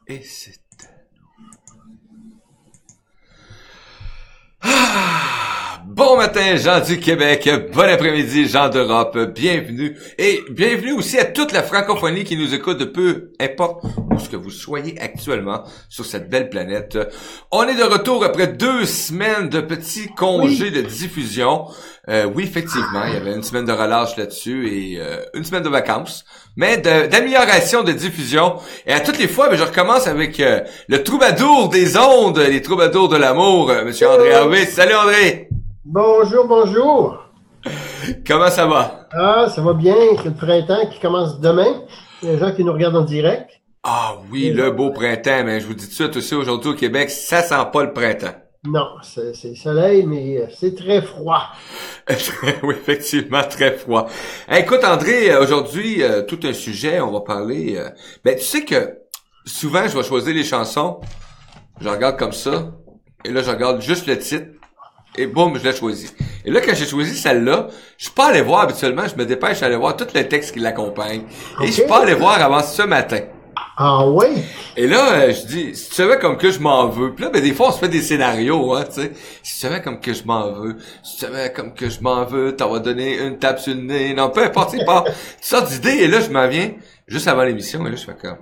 Et c'est... Ah! Bon matin, gens du Québec, bon après-midi, gens d'Europe, bienvenue. Et bienvenue aussi à toute la francophonie qui nous écoute de peu importe où ce que vous soyez actuellement sur cette belle planète. On est de retour après 2 semaines de petits congés de diffusion. Oui, effectivement, il y avait une semaine de relâche là-dessus et une semaine de vacances, mais d'amélioration de diffusion. Et à toutes les fois, je recommence avec le troubadour des ondes, les troubadours de l'amour, Monsieur André Harvey. Salut André! Bonjour, bonjour. Comment ça va? Ah, ça va bien. C'est le printemps qui commence demain. Les gens qui nous regardent en direct. Ah oui, le beau printemps, mais je vous dis tout de suite aussi aujourd'hui au Québec, ça sent pas le printemps. Non, c'est le soleil, mais c'est très froid. Oui, effectivement, très froid. Écoute, André, aujourd'hui, tout un sujet, on va parler... ben, tu sais que souvent, je vais choisir les chansons, je regarde comme ça, et là, je regarde juste le titre, et boum, je l'ai choisi. Et là, quand j'ai choisi celle-là, je suis pas allé voir habituellement, je me dépêche d'aller voir tout le texte qui l'accompagne. Et je suis pas OK? allé voir avant ce matin. Ah oui? Et là, je dis, si tu savais comme que je m'en veux. Puis là, ben, des fois, on se fait des scénarios, hein, tu sais. Si tu savais comme que je m'en veux. Si tu savais comme que je m'en veux, t'en vas donner une tape sur le nez. Non, peu importe, c'est pas. Toutes sortes d'idées. Et là, je m'en viens, juste avant l'émission, et là, je fais comme,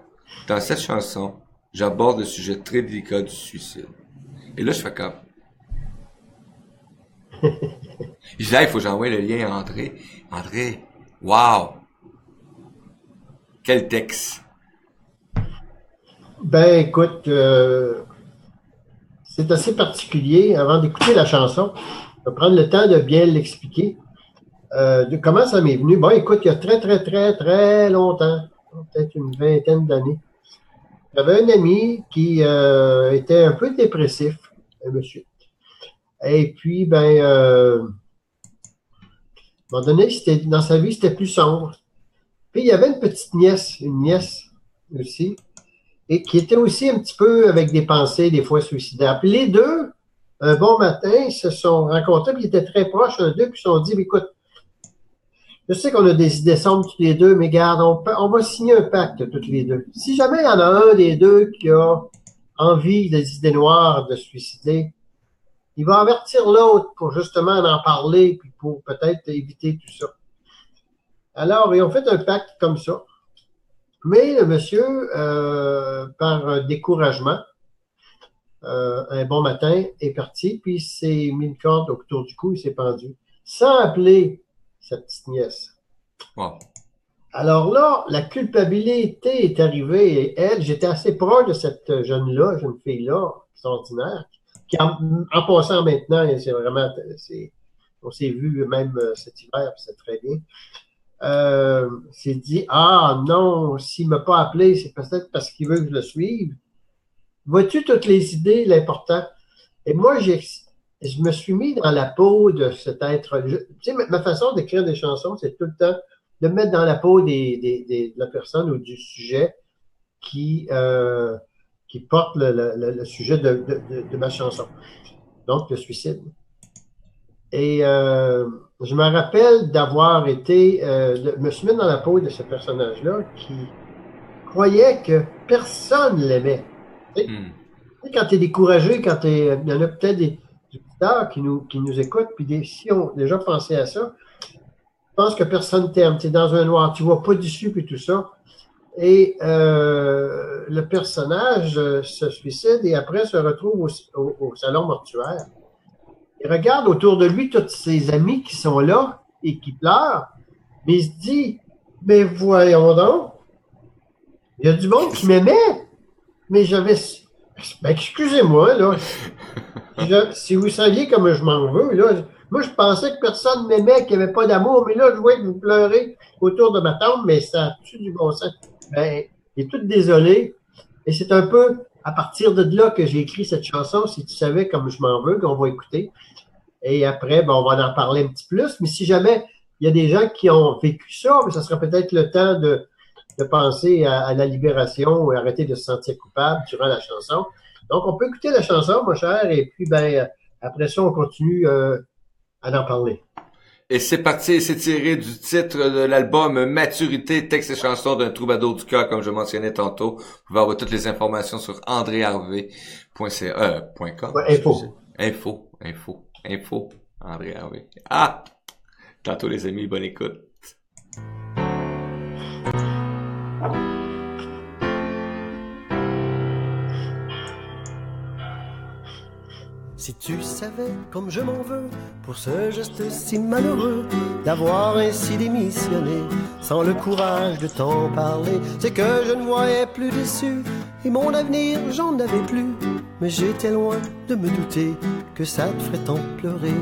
dans cette chanson, j'aborde le sujet très délicat du suicide. Et là, je fais comme, je dis, là, il faut que j'envoie le lien à André. André, wow! Quel texte! Ben, écoute, c'est assez particulier. Avant d'écouter la chanson, je vais prendre le temps de bien l'expliquer. De comment ça m'est venu. Bon, écoute, il y a très, très, très, très longtemps, peut-être une vingtaine d'années, j'avais un ami qui était un peu dépressif, un monsieur. Et puis, à un moment donné, dans sa vie, c'était plus sombre. Puis, il y avait une nièce aussi, et qui était aussi un petit peu avec des pensées, des fois suicidaires. Puis les deux, un bon matin, ils se sont rencontrés, puis ils étaient très proches, un d'eux, puis ils se sont dit, écoute, je sais qu'on a des idées sombres tous les deux, mais garde, on va signer un pacte tous les deux. Si jamais il y en a un des deux qui a envie des idées noires de se suicider, il va avertir l'autre pour justement en parler, puis pour peut-être éviter tout ça. Alors, ils ont fait un pacte comme ça. Mais le monsieur, par un découragement, un bon matin, est parti, puis il s'est mis une corde autour du cou, il s'est pendu, sans appeler sa petite nièce. Wow. Alors là, la culpabilité est arrivée, et elle, j'étais assez proche de cette jeune fille-là, extraordinaire, qui en passant maintenant, c'est vraiment, on s'est vu même cet hiver, puis c'est très bien. S'est dit, ah non, s'il ne m'a pas appelé, c'est peut-être parce qu'il veut que je le suive. Vois-tu toutes les idées, l'important? Et moi, je me suis mis dans la peau de cet être. Tu sais, ma façon d'écrire des chansons, c'est tout le temps de me mettre dans la peau de la personne ou du sujet qui porte le sujet de ma chanson. Donc, le suicide. Et je me rappelle d'avoir été, me suis mis dans la peau de ce personnage-là qui croyait que personne l'aimait. Tu sais, Hmm. quand tu es découragé, il y en a peut-être des auditeurs qui nous écoutent, puis si on déjà pensé à ça, je pense que personne t'aime. Tu es dans un noir, tu vois pas d'issue, puis tout ça. Et le personnage se suicide et après se retrouve au salon mortuaire. Il regarde autour de lui tous ses amis qui sont là et qui pleurent, mais il se dit, mais voyons donc, il y a du monde qui m'aimait, mais j'avais... Ben, excusez-moi, là, si vous saviez comme je m'en veux, là, moi je pensais que personne m'aimait, qu'il n'y avait pas d'amour, mais là je vois que vous pleurez autour de ma tombe, mais ça a-tu du bon sens? Ben, il est tout désolé. Et c'est un peu à partir de là que j'ai écrit cette chanson, si tu savais comme je m'en veux, qu'on va écouter. Et après, ben, on va en parler un petit peu plus. Mais si jamais il y a des gens qui ont vécu ça, ben, ça sera peut-être le temps de penser à la libération et arrêter de se sentir coupable durant la chanson. Donc, on peut écouter la chanson, mon cher, et puis ben après ça, on continue à en parler. Et c'est parti, c'est tiré du titre de l'album Maturité, texte et chansons d'un troubadour du cœur, comme je mentionnais tantôt. Vous pouvez avoir toutes les informations sur andréharvey.com. Ouais, Info, André Harvey. Ah! Tantôt les amis, bonne écoute. Si tu savais comme je m'en veux pour ce geste si malheureux d'avoir ainsi démissionné sans le courage de t'en parler, c'est que je ne voyais plus d'issue et mon avenir j'en avais plus, mais j'étais loin de me douter que ça te ferait tant pleurer.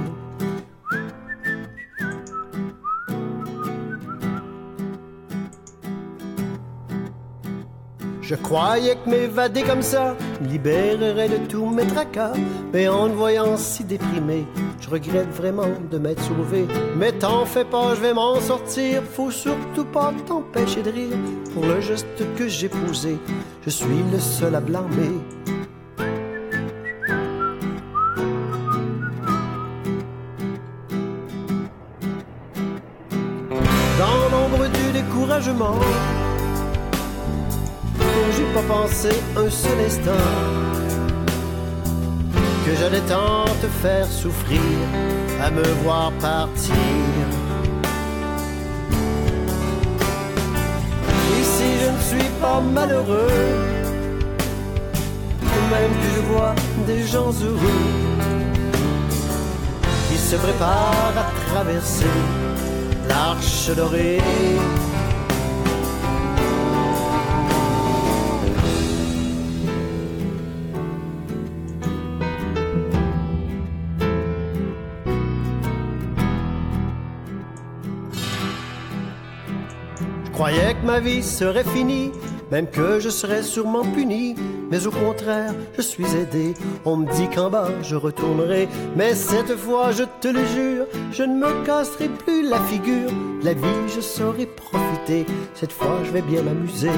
Je croyais que m'évader comme ça me libérerait de tous mes tracas, mais en te voyant si déprimé, je regrette vraiment de m'être sauvé. Mais t'en fais pas, je vais m'en sortir, faut surtout pas t'empêcher de rire. Pour le geste que j'ai posé, je suis le seul à blâmer. Dans l'ombre du découragement, j'ai pas pensé un seul instant que j'allais tant te faire souffrir à me voir partir. Et si je ne suis pas malheureux, même que je vois des gens heureux qui se préparent à traverser l'Arche dorée. Je croyais que ma vie serait finie, même que je serais sûrement puni. Mais au contraire, je suis aidé. On me dit qu'en bas, je retournerai. Mais cette fois, je te le jure, je ne me casserai plus la figure. De la vie, je saurai profiter. Cette fois, je vais bien m'amuser.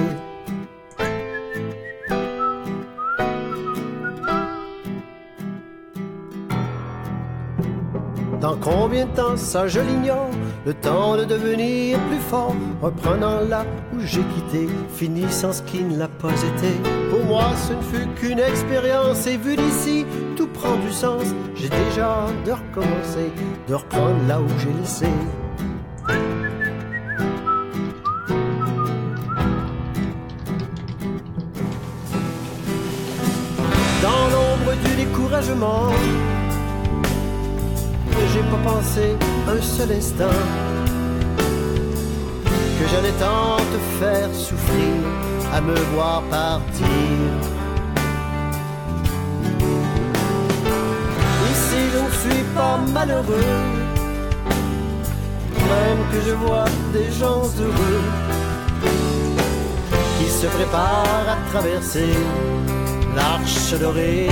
Dans combien de temps, ça je l'ignore, le temps de devenir plus fort, reprenant là où j'ai quitté, finissant ce qui ne l'a pas été. Pour moi ce ne fut qu'une expérience, et vu d'ici, tout prend du sens. J'ai déjà hâte de recommencer, de reprendre là où j'ai laissé. Dans l'ombre du découragement, j'ai pas pensé un seul instant que j'allais tant te faire souffrir à me voir partir. Et si je ne suis pas malheureux, même que je vois des gens heureux qui se préparent à traverser l'Arche dorée.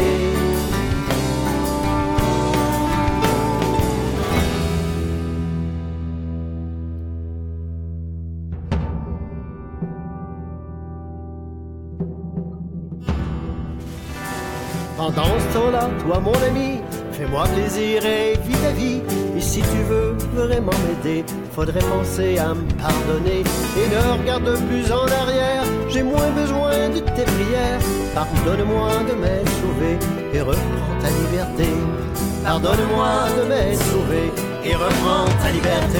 Pendant ce temps-là, toi mon ami, fais-moi plaisir et vis ta vie. Et si tu veux vraiment m'aider, faudrait penser à me pardonner. Et ne regarde plus en arrière, j'ai moins besoin de tes prières. Pardonne-moi de m'être sauvé et reprends ta liberté. Pardonne-moi de m'être sauvé et reprends ta liberté.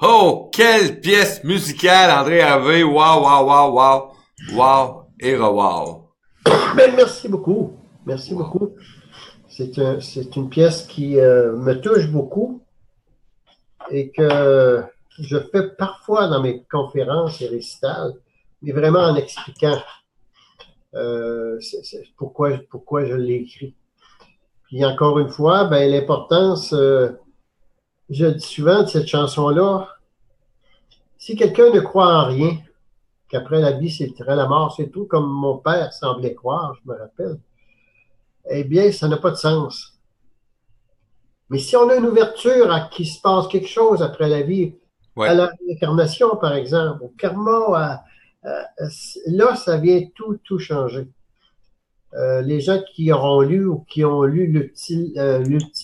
Oh, quelle pièce musicale, André Harvey. Wow. Et wow. Ben, merci beaucoup. Merci beaucoup. C'est une pièce qui me touche beaucoup et que je fais parfois dans mes conférences et récitals, mais vraiment en expliquant pourquoi je l'ai écrit. Puis encore une fois, ben l'importance, je dis souvent de cette chanson-là, si quelqu'un ne croit en rien, qu'après la vie, c'est la mort, c'est tout, comme mon père semblait croire, je me rappelle, eh bien, ça n'a pas de sens. Mais si on a une ouverture à qu'il se passe quelque chose après la vie, Ouais. à la réincarnation, par exemple, au karma, là, ça vient tout changer. Les gens qui auront lu ou qui ont lu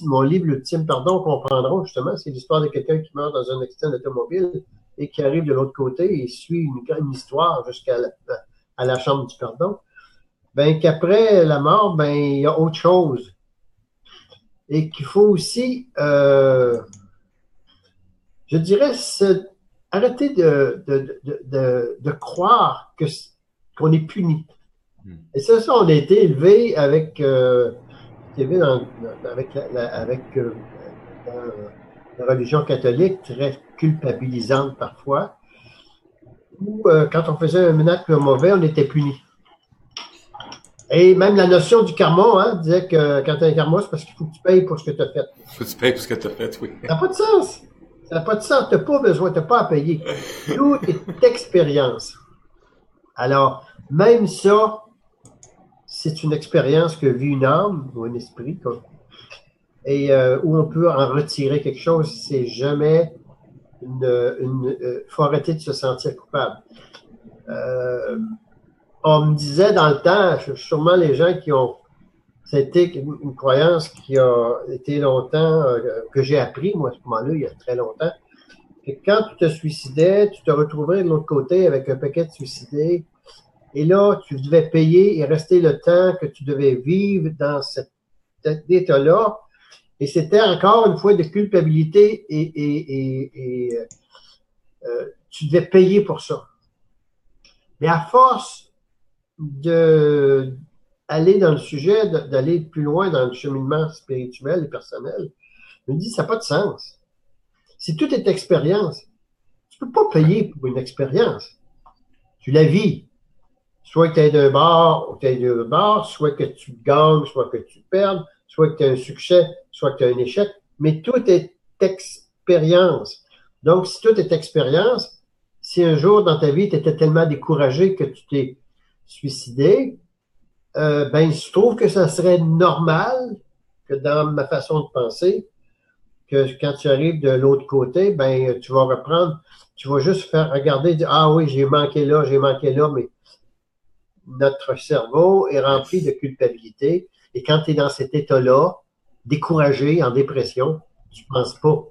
mon livre, l'ultime pardon, comprendront justement, c'est l'histoire de quelqu'un qui meurt dans un accident d'automobile et qui arrive de l'autre côté et suit une histoire jusqu'à la chambre du pardon. Ben, qu'après la mort, ben, il y a autre chose. Et qu'il faut aussi, je dirais, arrêter de croire qu'on est puni. Et ça, on a été élevé avec, avec la religion catholique, très culpabilisante parfois, où quand on faisait un acte mauvais, on était puni. Et même la notion du karma, disait que quand tu as un karma, c'est parce qu'il faut que tu payes pour ce que tu as fait. Faut que tu payes pour ce que tu as fait, oui. Ça n'a pas de sens. Ça n'a pas de sens. Tu n'as pas besoin, tu n'as pas à payer. Tout est expérience. Alors, même ça, c'est une expérience que vit une âme ou un esprit, et où on peut en retirer quelque chose. C'est jamais faut arrêter de se sentir coupable. On me disait dans le temps, sûrement les gens qui ont, c'était une croyance qui a été longtemps, que j'ai appris, moi, à ce moment-là, il y a très longtemps, que quand tu te suicidais, tu te retrouverais de l'autre côté avec un paquet de suicidés, et là, tu devais payer et rester le temps que tu devais vivre dans cet état-là, et c'était encore une fois de culpabilité et tu devais payer pour ça. Mais à force d'aller dans le sujet, d'aller plus loin dans le cheminement spirituel et personnel, je me dis, ça n'a pas de sens. Si tout est expérience, tu ne peux pas payer pour une expérience. Tu la vis. Soit que tu aies d'un bord ou tu aies d'un bord, soit que tu gagnes, soit que tu perdes, soit que tu as un succès, soit que tu as un échec, mais tout est expérience. Donc, si tout est expérience, si un jour dans ta vie, tu étais tellement découragé que tu t'es suicidé, ben, je trouve que ça serait normal que dans ma façon de penser, que quand tu arrives de l'autre côté, ben, tu vas reprendre, tu vas juste faire regarder, dire, ah oui, j'ai manqué là, mais notre cerveau est rempli de culpabilité. Et quand tu es dans cet état-là, découragé, en dépression, tu ne penses pas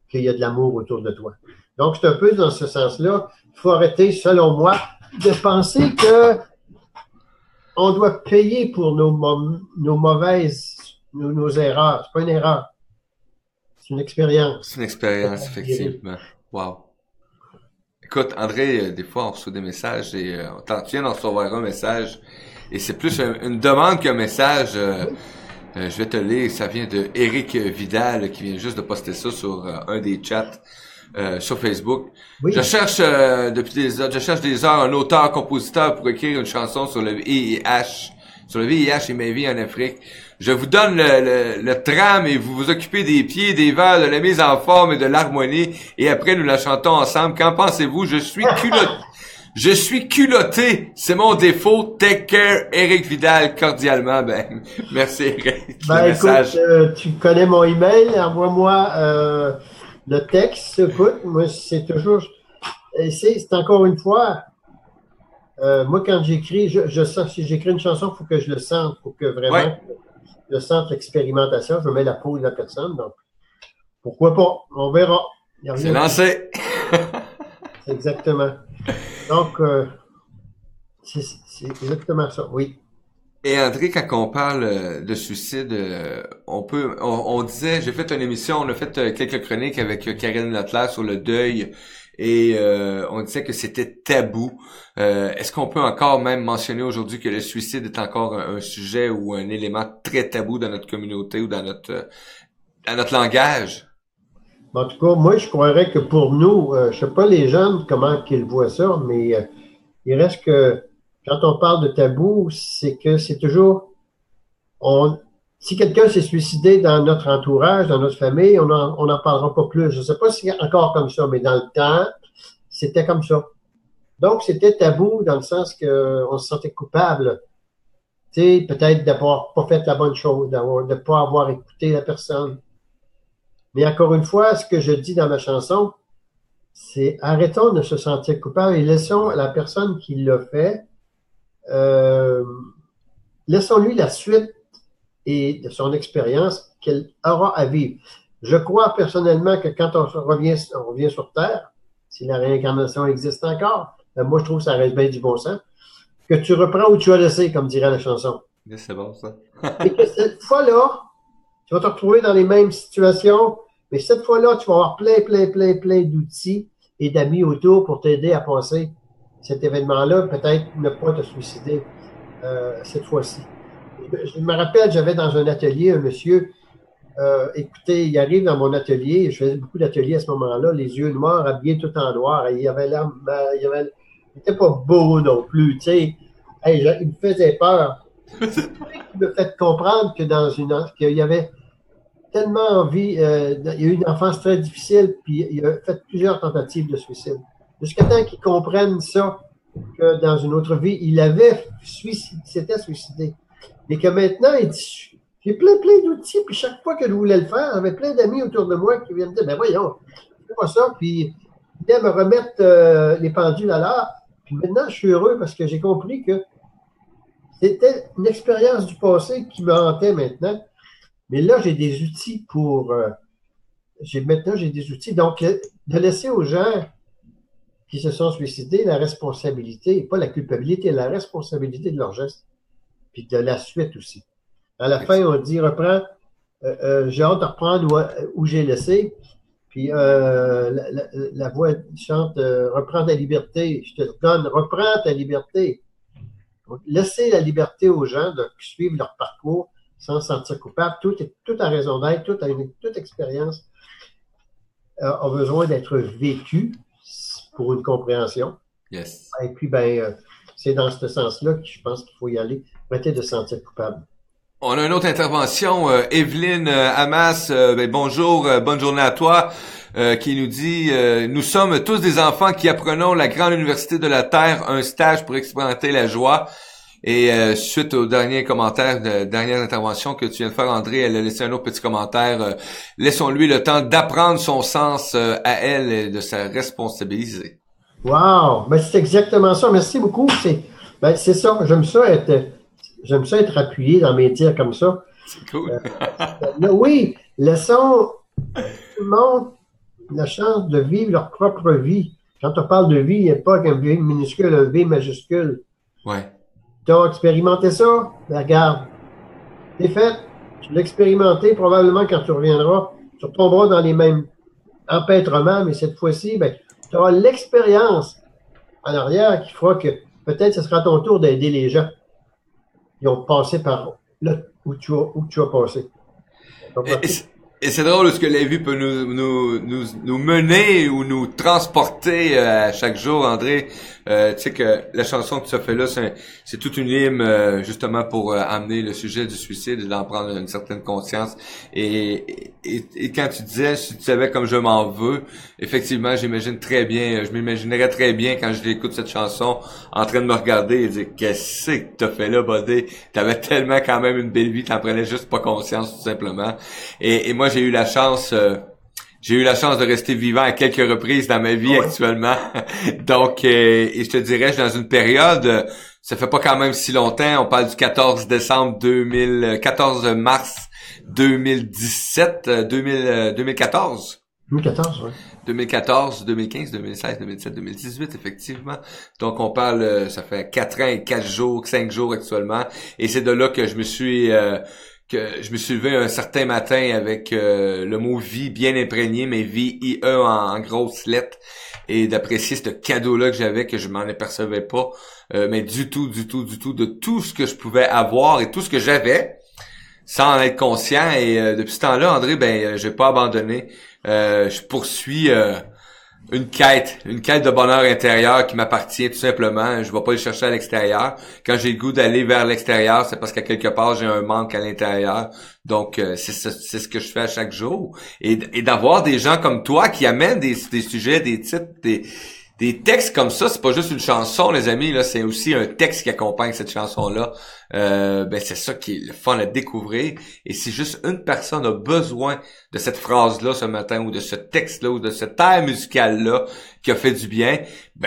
qu'il y a de l'amour autour de toi. Donc, c'est un peu dans ce sens-là. Il faut arrêter, selon moi, de penser que on doit payer pour nos mauvaises, nos erreurs. C'est pas une erreur. C'est une expérience. C'est une expérience, effectivement. Wow. Écoute, André, des fois, on reçoit des messages et tu viens d'en recevoir un message et c'est plus une demande qu'un message. Je vais te lire, ça vient de Éric Vidal qui vient juste de poster ça sur un des chats sur Facebook. Oui. Je cherche des heures un auteur-compositeur pour écrire une chanson sur le VIH, et ma vie en Afrique. Je vous donne le tram et vous vous occupez des pieds, des vers, de la mise en forme et de l'harmonie et après nous la chantons ensemble. Qu'en pensez-vous? Je suis culotté. C'est mon défaut. Take care, Éric Vidal, cordialement. Ben, merci, Éric. Ben, écoute, tu connais mon email. Envoie-moi le texte. Écoute, moi, c'est toujours... C'est encore une fois... moi, quand j'écris, je sens, si j'écris une chanson, il faut que je le sente. Il faut que vraiment je sente l'expérimentation. Je mets la peau de la personne. Donc, pourquoi pas? On verra. C'est lancé. C'est exactement. Donc, c'est exactement ça, oui. Et André, quand on parle de suicide, on disait, j'ai fait une émission, on a fait quelques chroniques avec Karine Leclerc sur le deuil et on disait que c'était tabou. Est-ce qu'on peut encore même mentionner aujourd'hui que le suicide est encore un sujet ou un élément très tabou dans notre communauté ou dans notre langage? En tout cas, moi, je croirais que pour nous, je sais pas les jeunes comment qu'ils voient ça, mais il reste que quand on parle de tabou, c'est que c'est toujours si quelqu'un s'est suicidé dans notre entourage, dans notre famille, on en parlera pas plus. Je sais pas si c'est encore comme ça, mais dans le temps, c'était comme ça. Donc, c'était tabou dans le sens qu'on se sentait coupable. Tu sais, peut-être d'avoir pas fait la bonne chose, de pas avoir écouté la personne. Mais encore une fois, ce que je dis dans ma chanson, c'est arrêtons de se sentir coupable et laissons la personne qui l'a fait, laissons-lui la suite et de son expérience qu'elle aura à vivre. Je crois personnellement que quand on revient sur Terre, si la réincarnation existe encore, moi je trouve que ça reste bien du bon sens, que tu reprends où tu as laissé, comme dirait la chanson. C'est bon, ça. Et que cette fois-là, tu vas te retrouver dans les mêmes situations, mais cette fois-là, tu vas avoir plein d'outils et d'amis autour pour t'aider à passer cet événement-là, peut-être ne pas te suicider cette fois-ci. Je me rappelle, j'avais dans un atelier un monsieur, écoutez, il arrive dans mon atelier, je faisais beaucoup d'ateliers à ce moment-là, les yeux noirs, habillé tout en noir, et il était pas beau non plus, tu sais. Hey, il me faisait peur. Il me fait comprendre que qu'il y avait tellement envie, il a eu une enfance très difficile, puis il a fait plusieurs tentatives de suicide. Jusqu'à temps qu'il comprenne ça, que dans une autre vie, s'était suicidé. Mais que maintenant, il dit, j'ai plein d'outils, puis chaque fois que je voulais le faire, j'avais plein d'amis autour de moi qui viennent me dire, ben voyons, fais pas ça, puis il vient me remettre les pendules à l'heure. Puis maintenant, je suis heureux parce que j'ai compris que c'était une expérience du passé qui me hantait maintenant. Mais là, j'ai des outils maintenant, j'ai des outils. Donc, de laisser aux gens qui se sont suicidés la responsabilité, pas la culpabilité, la responsabilité de leur geste, puis de la suite aussi. À la fin, on dit, reprends, j'ai hâte de reprendre où j'ai laissé, puis la voix chante, reprends ta liberté, je te donne, reprends ta liberté. Donc, laisser la liberté aux gens de suivre leur parcours sans se sentir coupable. Tout a raison d'être, toute expérience a besoin d'être vécue pour une compréhension. Yes. Et puis, c'est dans ce sens-là que je pense qu'il faut y aller. Arrêter de se sentir coupable. On a une autre intervention, Evelyne Hamas, bonjour, bonne journée à toi, qui nous dit nous sommes tous des enfants qui apprenons la grande université de la Terre, un stage pour expérimenter la joie. Et suite au dernier commentaire, dernière intervention que tu viens de faire, André, elle a laissé un autre petit commentaire. Laissons-lui le temps d'apprendre son sens à elle et de se responsabiliser. Wow! Ben, c'est exactement ça. Merci beaucoup. C'est ça. J'aime ça être appuyé dans mes tirs comme ça. C'est cool. Oui, laissons tout le monde la chance de vivre leur propre vie. Quand on parle de vie, il n'y a pas qu'un V minuscule, un V majuscule. Ouais. Tu as expérimenté ça? Ben, regarde. C'est fait. Tu l'as expérimenté. Probablement, quand tu reviendras, tu retomberas dans les mêmes empêtrements, mais cette fois-ci, tu auras l'expérience en arrière qui fera que peut-être ce sera ton tour d'aider les gens qui ont passé par là où tu as passé. Et c'est drôle ce que la vie peut nous mener ou nous transporter à chaque jour, André. Tu sais que la chanson que tu as fait là, c'est toute une hymne justement pour amener le sujet du suicide et d'en prendre une certaine conscience. Et quand tu disais, si tu savais comme je m'en veux, effectivement, je m'imaginerais très bien quand je l'écoute cette chanson en train de me regarder et dire qu'est-ce que t'as fait là, buddy? T'avais tellement quand même une belle vie, t'en prenais juste pas conscience tout simplement. Et moi, j'ai eu la chance de rester vivant à quelques reprises dans ma vie actuellement. Donc, et je te dirais, je suis dans une période, ça fait pas quand même si longtemps, on parle du 14 mars 2017, 2014. 2014, oui. 2014, 2015, 2016, 2017, 2018, effectivement. Donc, on parle, ça fait 4 ans et 4 jours, 5 jours actuellement. Et c'est de là que je me suis que je me suis levé un certain matin avec le mot vie bien imprégné, mais vie IE en grosses lettres, et d'apprécier ce cadeau-là que j'avais, que je m'en apercevais pas, mais du tout, de tout ce que je pouvais avoir et tout ce que j'avais, sans en être conscient. Et depuis ce temps-là, André, j'ai pas abandonné. Je poursuis une quête de bonheur intérieur qui m'appartient tout simplement. Je vais pas le chercher à l'extérieur. Quand j'ai le goût d'aller vers l'extérieur, c'est parce qu'à quelque part j'ai un manque à l'intérieur. Donc c'est ce que je fais à chaque jour. Et d'avoir des gens comme toi qui amènent des sujets, des titres, des textes comme ça, c'est pas juste une chanson, les amis, là, c'est aussi un texte qui accompagne cette chanson-là. C'est ça qui est le fun à découvrir. Et si juste une personne a besoin de cette phrase-là ce matin, ou de ce texte-là, ou de cette air musical-là qui a fait du bien,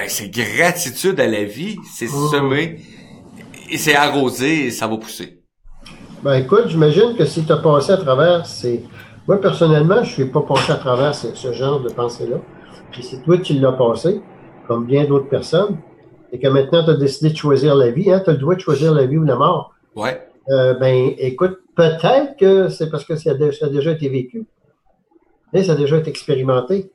c'est gratitude à la vie, c'est semé, et c'est arrosé, et ça va pousser. Écoute, j'imagine que si tu as passé à travers moi, personnellement, je suis pas passé à travers ce genre de pensée-là. Puis si toi, tu l'as passé, comme bien d'autres personnes, et que maintenant, tu as décidé de choisir la vie, hein, tu as le droit de choisir la vie ou la mort. Ouais. Écoute, peut-être que c'est parce que ça a déjà été vécu. Et ça a déjà été expérimenté.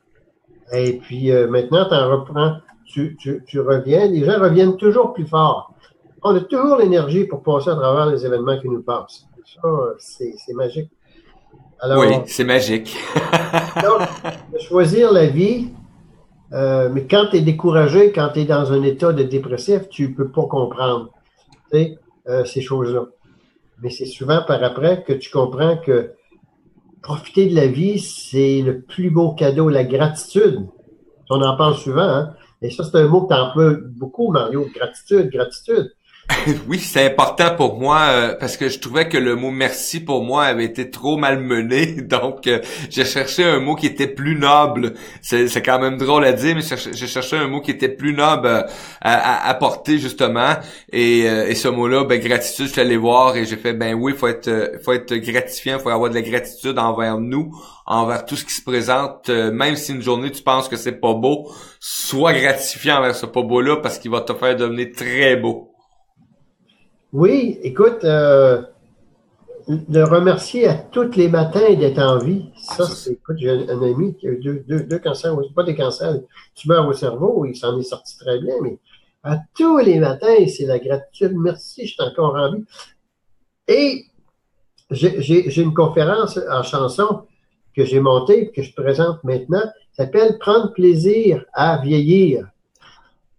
Et puis, maintenant, tu en reprends, tu reviens, les gens reviennent toujours plus fort. On a toujours l'énergie pour passer à travers les événements qui nous passent. Ça, c'est magique. Alors, oui, c'est magique. Donc, de choisir la vie, mais quand tu es découragé, quand tu es dans un état de dépressif, tu peux pas comprendre ces choses-là. Mais c'est souvent par après que tu comprends que profiter de la vie, c'est le plus beau cadeau, la gratitude. On en parle souvent, hein? Et ça, c'est un mot que tu emploies beaucoup, Mario. Gratitude. Oui, c'est important pour moi parce que je trouvais que le mot merci pour moi avait été trop malmené, donc j'ai cherché un mot qui était plus noble. C'est quand même drôle à dire, mais j'ai cherché un mot qui était plus noble à porter justement. Et ce mot-là, gratitude, je suis allé voir et j'ai fait oui, faut être gratifiant, faut avoir de la gratitude envers nous, envers tout ce qui se présente. Même si une journée tu penses que c'est pas beau, sois gratifiant envers ce pas beau-là parce qu'il va te faire devenir très beau. Oui, écoute, de remercier à tous les matins d'être en vie. Écoute, j'ai un ami qui a eu deux cancers, pas des cancers, une tumeur au cerveau, il s'en est sorti très bien, mais à tous les matins, c'est la gratitude. Merci, je suis encore en vie. Et j'ai une conférence en chanson que j'ai montée, que je présente maintenant, qui s'appelle « Prendre plaisir à vieillir ».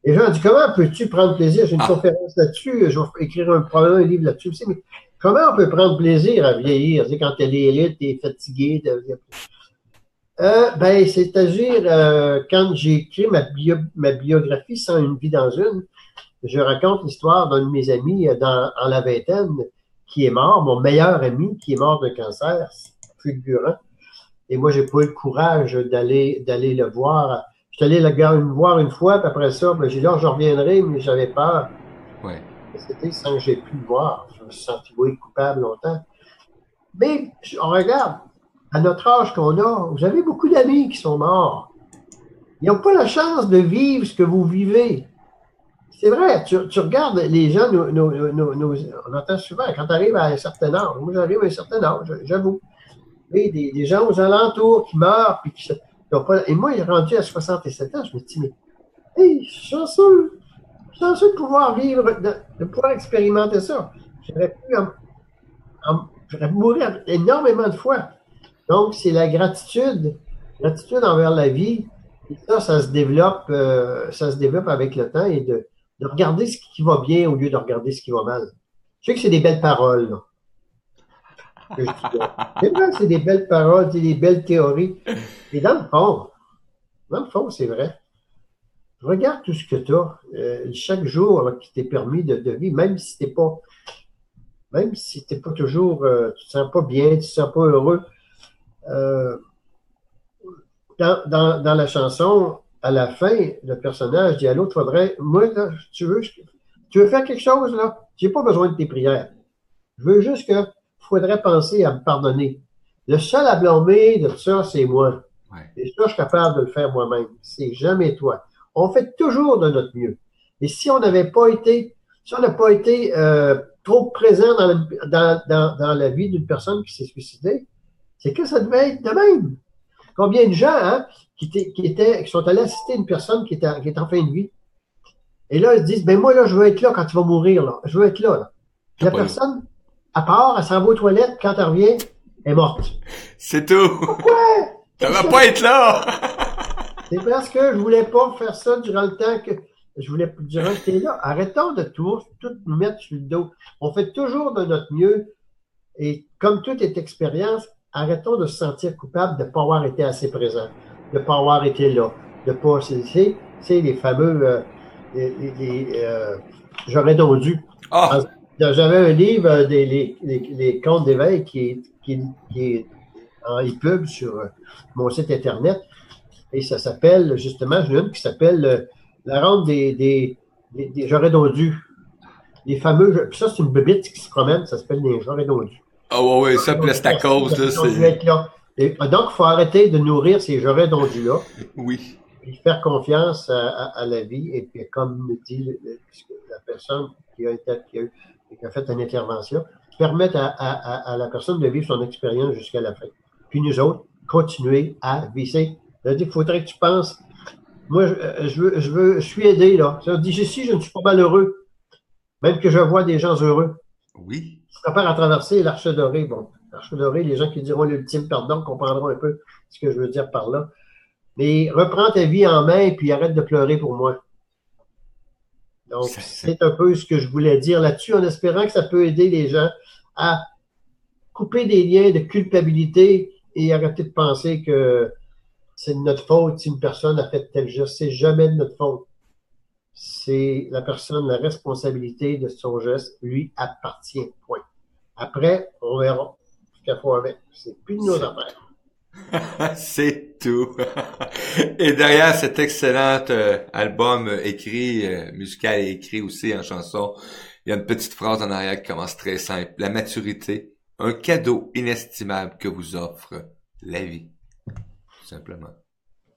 Les gens disent, comment peux-tu prendre plaisir? J'ai une conférence là-dessus, je vais écrire probablement un livre là-dessus aussi, mais comment on peut prendre plaisir à vieillir? Tu sais, quand tu es l'élite, tu es fatigué. C'est-à-dire, quand j'ai écrit ma biographie, Sans une vie dans une, je raconte l'histoire d'un de mes amis en la vingtaine qui est mort, mon meilleur ami qui est mort d'un cancer fulgurant. Et moi, j'ai pas eu le courage d'aller le voir. Je suis allé le voir une fois, puis après ça, j'ai dit, je reviendrai, mais j'avais peur. Ouais. C'était sans que j'ai pu le voir. Je me suis senti coupable longtemps. Mais on regarde, à notre âge qu'on a, vous avez beaucoup d'amis qui sont morts. Ils n'ont pas la chance de vivre ce que vous vivez. C'est vrai, tu regardes les gens, on entend souvent, quand tu arrives à un certain âge, moi j'arrive à un certain âge, j'avoue. Mais des gens aux alentours qui meurent, puis qui et moi, il est rendu à 67 ans, je me dis, mais hey, je suis chanceux de pouvoir vivre, de pouvoir expérimenter ça. J'aurais pu mourir énormément de fois. Donc, c'est la gratitude envers la vie. Et ça se développe avec le temps et de regarder ce qui va bien au lieu de regarder ce qui va mal. Je sais que c'est des belles paroles, là. C'est vrai, c'est des belles paroles, c'est des belles théories. Et dans le fond, c'est vrai. Regarde tout ce que tu as chaque jour là, qui t'est permis de vivre, même si t'es pas toujours, tu te sens pas bien, tu te sens pas heureux. Dans la chanson, à la fin, le personnage dit à l'autre, moi, là, tu veux faire quelque chose, là? J'ai pas besoin de tes prières. Je veux juste que faudrait penser à me pardonner. Le seul à blâmer de tout ça, c'est moi. Ouais. Et ça, je suis capable de le faire moi-même. C'est jamais toi. On fait toujours de notre mieux. Et si on n'a pas été trop présent dans la vie d'une personne qui s'est suicidée, c'est que ça devait être de même. Combien de gens hein, qui sont allés assister une personne qui est en fin de vie, et là, ils se disent, ben moi, là, je veux être là quand tu vas mourir, là. Je veux être là, là. La personne, à part, elle s'en va aux toilettes, quand elle revient, elle est morte. C'est tout. Pourquoi? Ça va pas être là! C'est parce que je voulais pas faire ça durant le temps que durant que t'es là. Arrêtons de tout nous mettre sur le dos. On fait toujours de notre mieux. Et comme tout est expérience, arrêtons de se sentir coupable de ne pas avoir été assez présent, de ne pas avoir été là, de pas, c'est les fameux, j'aurais donc dû. Ah! J'avais un livre, les contes d'éveil qui est en e-pub sur mon site internet. Et ça s'appelle, justement, j'ai une qui s'appelle la ronde des j'aurais donc dû. Les fameux, puis ça, c'est une bébite qui se promène, ça s'appelle les j'aurais donc dû. Ah ouais, ça, c'est ta cause, là, c'est... Et donc, il faut arrêter de nourrir ces j'aurais donc dû là. Oui. Puis faire confiance à la vie. Et puis, comme dit la personne qui a fait une intervention, permettre à la personne de vivre son expérience jusqu'à la fin. Puis nous autres, continuer à visser. Il faudrait que tu penses, moi, je suis aidé, là. Ça dit, si je ne suis pas malheureux, même que je vois des gens heureux. Oui. Ça part à traverser l'Arche dorée. Bon, l'Arche dorée, les gens qui diront l'ultime pardon comprendront un peu ce que je veux dire par là. Mais reprends ta vie en main et puis arrête de pleurer pour moi. Donc, c'est un peu ce que je voulais dire là-dessus, en espérant que ça peut aider les gens à couper des liens de culpabilité et arrêter de penser que c'est de notre faute si une personne a fait tel geste. C'est jamais de notre faute. C'est la personne, la responsabilité de son geste lui appartient. Point. Après, on verra ce qu'elle fait avec. C'est plus de nos affaires. C'est tout. Et derrière cet excellent album écrit, musical et écrit aussi en chanson, il y a une petite phrase en arrière qui commence très simple. La maturité, un cadeau inestimable que vous offre la vie. Tout simplement.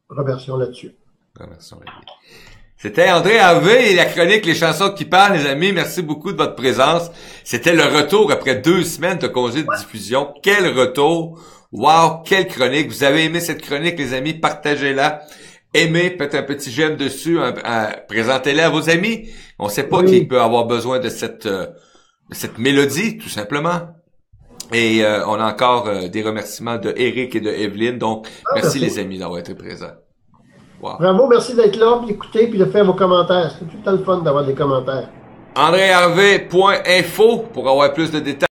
Remercions là-dessus. Remercions la vie. C'était André Harvey et la chronique Les chansons qui parlent, les amis. Merci beaucoup de votre présence. C'était le retour après 2 semaines de congé de diffusion. Quel retour! Wow, quelle chronique! Vous avez aimé cette chronique, les amis? Partagez-la. Aimez, faites un petit j'aime dessus, présentez-la à vos amis. On sait pas qui peut avoir besoin de cette mélodie, tout simplement. Et on a encore des remerciements de Eric et de Evelyne. Donc, merci les amis d'avoir été présents. Wow. Bravo, merci d'être là, d'écouter puis de faire vos commentaires. C'est tout le temps le fun d'avoir des commentaires. AndréHarvey.info pour avoir plus de détails.